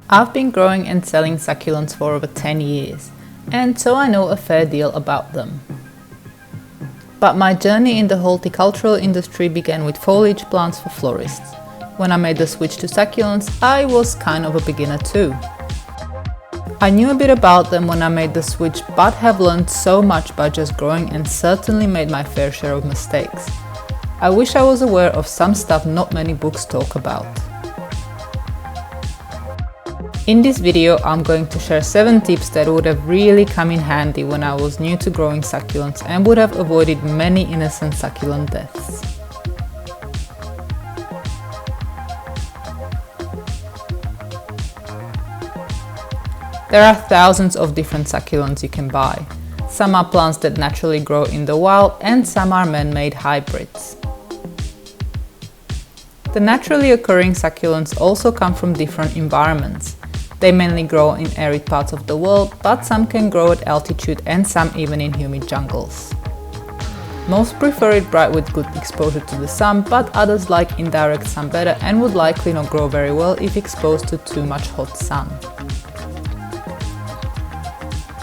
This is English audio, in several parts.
I've been growing and selling succulents for over 10 years, and so I know a fair deal about them. But my journey in the horticultural industry began with foliage plants for florists. When I made the switch to succulents, I was kind of a beginner too. I knew a bit about them when I made the switch, but have learned so much by just growing and certainly made my fair share of mistakes. I wish I was aware of some stuff not many books talk about. In this video, I'm going to share 7 tips that would have really come in handy when I was new to growing succulents and would have avoided many innocent succulent deaths. There are thousands of different succulents you can buy. Some are plants that naturally grow in the wild and some are man-made hybrids. The naturally occurring succulents also come from different environments. They mainly grow in arid parts of the world, but some can grow at altitude and some even in humid jungles. Most prefer it bright with good exposure to the sun, but others like indirect sun better and would likely not grow very well if exposed to too much hot sun.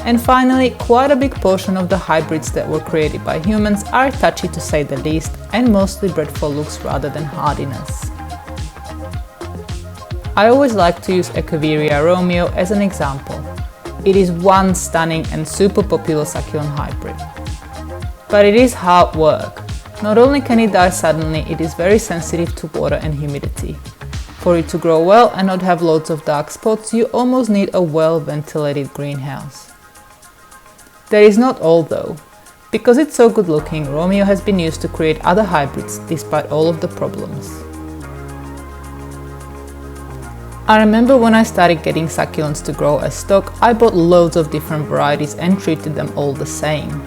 And finally, quite a big portion of the hybrids that were created by humans are touchy to say the least and mostly bred for looks rather than hardiness. I always like to use Echeveria Romeo as an example. It is one stunning and super popular succulent hybrid. But it is hard work. Not only can it die suddenly, it is very sensitive to water and humidity. For it to grow well and not have loads of dark spots, you almost need a well-ventilated greenhouse. That is not all though. Because it's so good looking, Romeo has been used to create other hybrids despite all of the problems. I remember when I started getting succulents to grow as stock, I bought loads of different varieties and treated them all the same.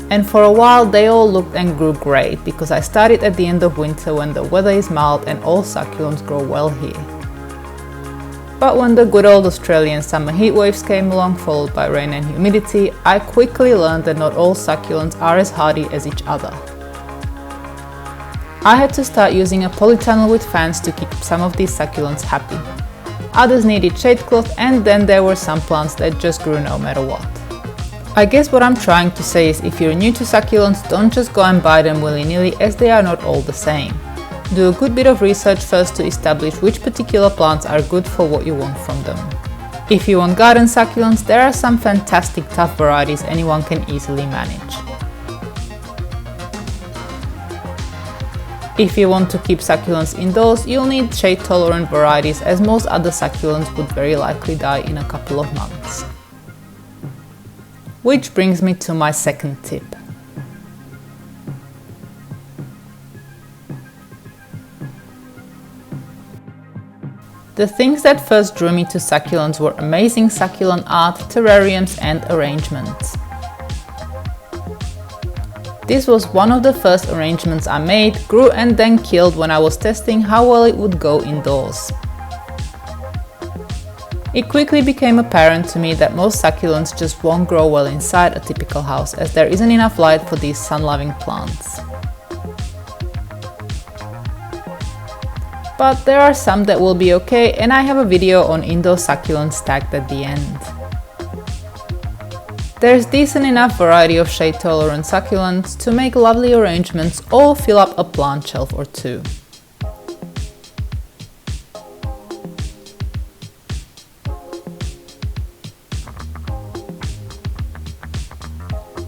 And for a while they all looked and grew great because I started at the end of winter when the weather is mild and all succulents grow well here. But when the good old Australian summer heat waves came along, followed by rain and humidity, I quickly learned that not all succulents are as hardy as each other. I had to start using a polytunnel with fans to keep some of these succulents happy. Others needed shade cloth, and then there were some plants that just grew no matter what. I guess what I'm trying to say is if you're new to succulents, don't just go and buy them willy-nilly as they are not all the same. Do a good bit of research first to establish which particular plants are good for what you want from them. If you want garden succulents, there are some fantastic tough varieties anyone can easily manage. If you want to keep succulents indoors, you'll need shade-tolerant varieties as most other succulents would very likely die in a couple of months. Which brings me to my second tip. The things that first drew me to succulents were amazing succulent art, terrariums and arrangements. This was one of the first arrangements I made, grew and then killed when I was testing how well it would go indoors. It quickly became apparent to me that most succulents just won't grow well inside a typical house as there isn't enough light for these sun-loving plants. But there are some that will be okay, and I have a video on indoor succulents tagged at the end. There's decent enough variety of shade-tolerant succulents to make lovely arrangements or fill up a plant shelf or two.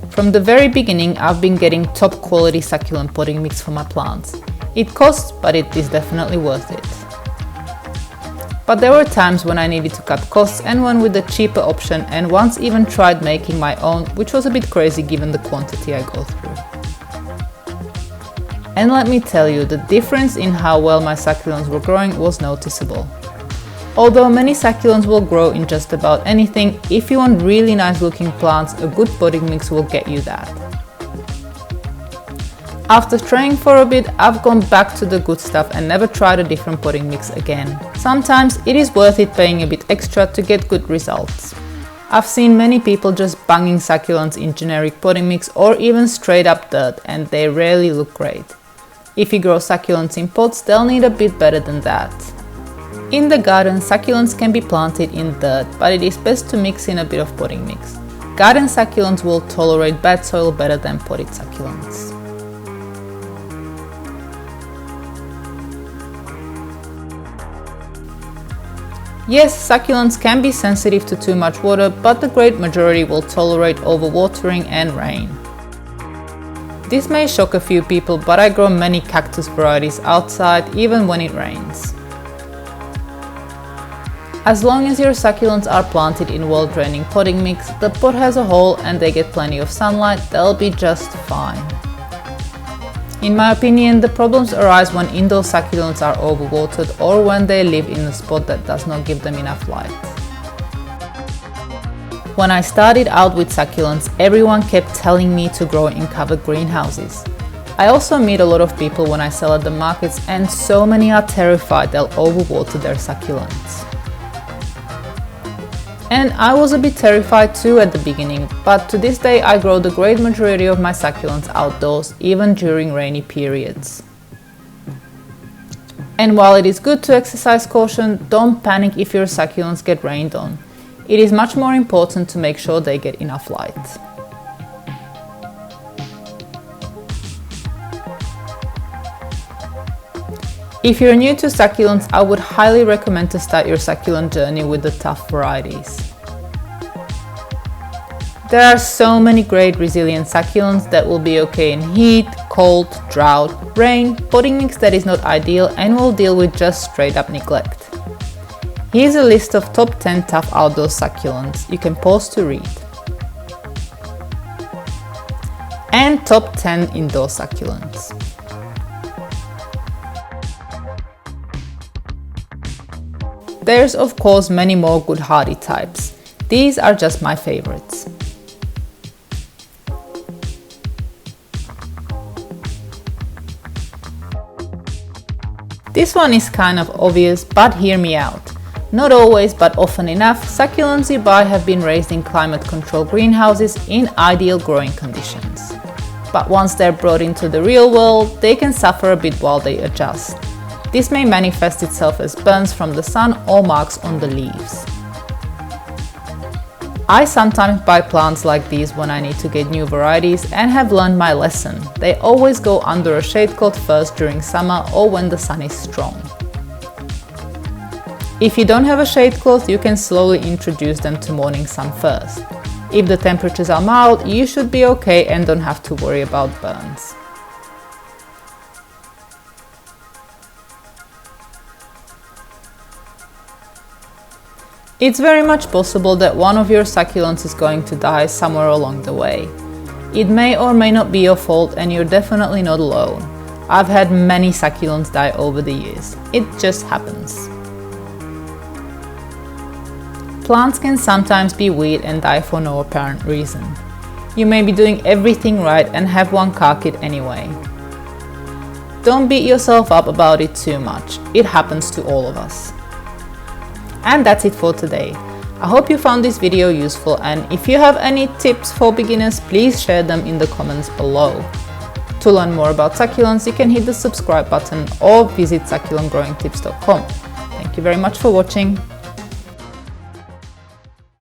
From the very beginning, I've been getting top quality succulent potting mix for my plants. It costs, but it is definitely worth it. But there were times when I needed to cut costs and went with the cheaper option, and once even tried making my own, which was a bit crazy given the quantity I go through. And let me tell you, the difference in how well my succulents were growing was noticeable. Although many succulents will grow in just about anything, if you want really nice looking plants, a good potting mix will get you that. After trying for a bit, I've gone back to the good stuff and never tried a different potting mix again. Sometimes it is worth it paying a bit extra to get good results. I've seen many people just bunging succulents in generic potting mix or even straight up dirt, and they rarely look great. If you grow succulents in pots, they'll need a bit better than that. In the garden, succulents can be planted in dirt, but it is best to mix in a bit of potting mix. Garden succulents will tolerate bad soil better than potted succulents. Yes, succulents can be sensitive to too much water, but the great majority will tolerate overwatering and rain. This may shock a few people, but I grow many cactus varieties outside even when it rains. As long as your succulents are planted in well-draining potting mix, the pot has a hole and they get plenty of sunlight, they'll be just fine. In my opinion, the problems arise when indoor succulents are overwatered or when they live in a spot that does not give them enough light. When I started out with succulents, everyone kept telling me to grow in covered greenhouses. I also meet a lot of people when I sell at the markets, and so many are terrified they'll overwater their succulents. And I was a bit terrified too at the beginning, but to this day I grow the great majority of my succulents outdoors, even during rainy periods. And while it is good to exercise caution, don't panic if your succulents get rained on. It is much more important to make sure they get enough light. If you're new to succulents, I would highly recommend to start your succulent journey with the tough varieties. There are so many great resilient succulents that will be okay in heat, cold, drought, rain, potting mix that is not ideal, and will deal with just straight up neglect. Here's a list of top 10 tough outdoor succulents you can pause to read. And top 10 indoor succulents. There's of course many more good hardy types. These are just my favorites. This one is kind of obvious, but hear me out. Not always, but often enough, succulents you buy have been raised in climate-controlled greenhouses in ideal growing conditions. But once they're brought into the real world, they can suffer a bit while they adjust. This may manifest itself as burns from the sun or marks on the leaves. I sometimes buy plants like these when I need to get new varieties and have learned my lesson. They always go under a shade cloth first during summer or when the sun is strong. If you don't have a shade cloth, you can slowly introduce them to morning sun first. If the temperatures are mild, you should be okay and don't have to worry about burns. It's very much possible that one of your succulents is going to die somewhere along the way. It may or may not be your fault, and you're definitely not alone. I've had many succulents die over the years. It just happens. Plants can sometimes be weird and die for no apparent reason. You may be doing everything right and have one cark it anyway. Don't beat yourself up about it too much. It happens to all of us. And that's it for today. I hope you found this video useful, and if you have any tips for beginners, please share them in the comments below. To learn more about succulents, you can hit the subscribe button or visit succulentgrowingtips.com. Thank you very much for watching.